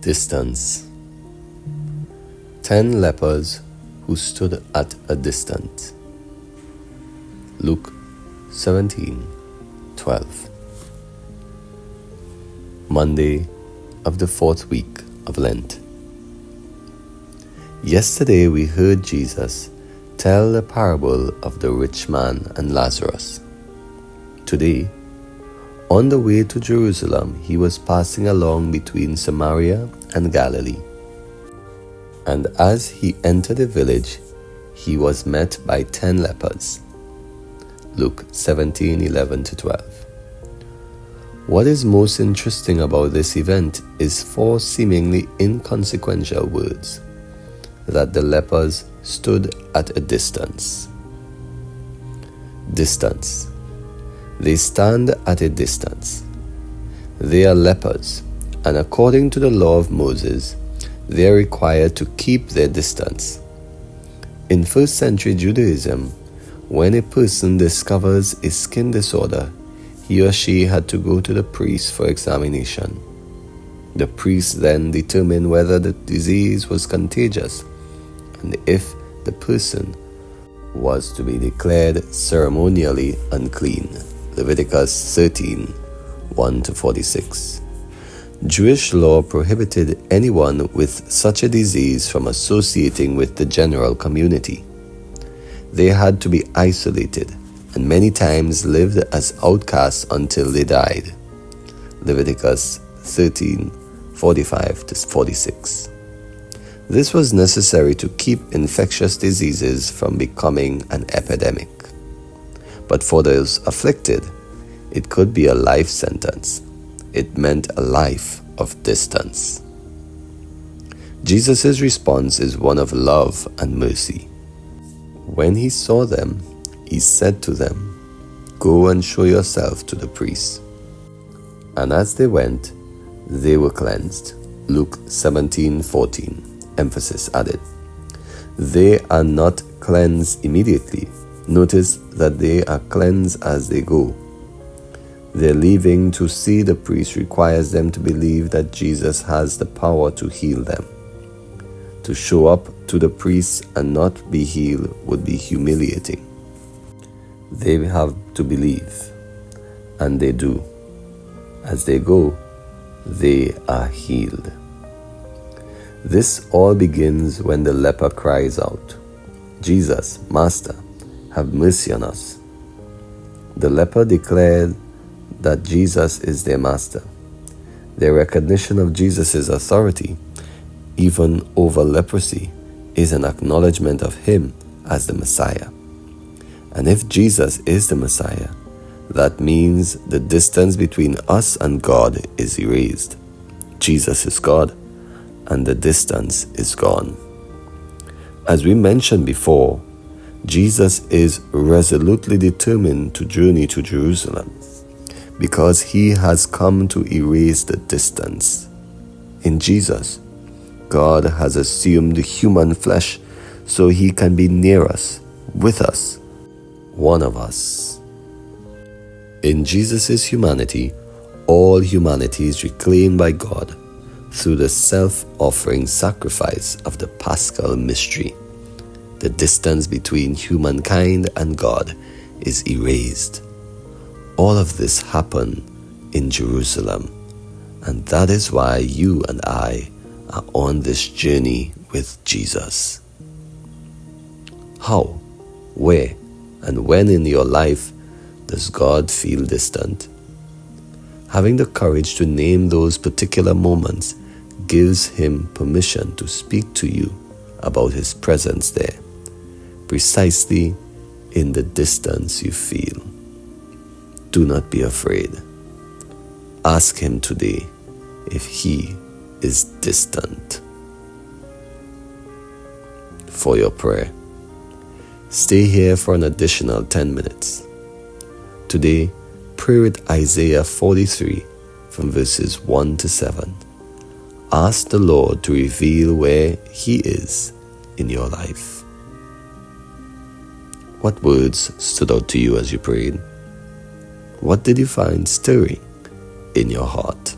Distance. 10 lepers who stood at a distance. Luke 17:12. Monday of the fourth week of Lent. Yesterday we heard Jesus tell the parable of the rich man and Lazarus. Today, on the way to Jerusalem, he was passing along between Samaria and Galilee. And as he entered the village, he was met by 10 lepers. Luke 17:11-12. What is most interesting about this event is 4 seemingly inconsequential words: that the lepers stood at a distance. Distance. They stand at a distance. They are lepers, and according to the law of Moses, they are required to keep their distance. In first century Judaism, when a person discovers a skin disorder, he or she had to go to the priest for examination. The priest then determined whether the disease was contagious, and if the person was to be declared ceremonially unclean. Leviticus 13:1-46. Jewish law prohibited anyone with such a disease from associating with the general community. They had to be isolated and many times lived as outcasts until they died. Leviticus 13:45-46. This was necessary to keep infectious diseases from becoming an epidemic. But for those afflicted, it could be a life sentence. It meant a life of distance. Jesus' response is one of love and mercy. When he saw them, he said to them, "Go and show yourself to the priest." And as they went, they were cleansed. Luke 17:14, emphasis added. They are not cleansed immediately. Notice that they are cleansed as they go. Their leaving to see the priest requires them to believe that Jesus has the power to heal them. To show up to the priest and not be healed would be humiliating. They have to believe, and they do. As they go, they are healed. This all begins when the leper cries out, "Jesus, Master, have mercy on us." The leper declared that Jesus is their master. Their recognition of Jesus' authority, even over leprosy, is an acknowledgement of him as the Messiah. And if Jesus is the Messiah, that means the distance between us and God is erased. Jesus is God, and the distance is gone. As we mentioned before, Jesus is resolutely determined to journey to Jerusalem because he has come to erase the distance. In Jesus, God has assumed human flesh so he can be near us, with us, one of us. In Jesus' humanity, all humanity is reclaimed by God through the self-offering sacrifice of the Paschal mystery. The distance between humankind and God is erased. All of this happened in Jerusalem, and that is why you and I are on this journey with Jesus. How, where, and when in your life does God feel distant? Having the courage to name those particular moments gives him permission to speak to you about his presence there, precisely in the distance you feel. Do not be afraid. Ask him today if he is distant. For your prayer, stay here for an additional 10 minutes. Today, pray with Isaiah 43 from verses 1-7. Ask the Lord to reveal where he is in your life. What words stood out to you as you prayed? What did you find stirring in your heart?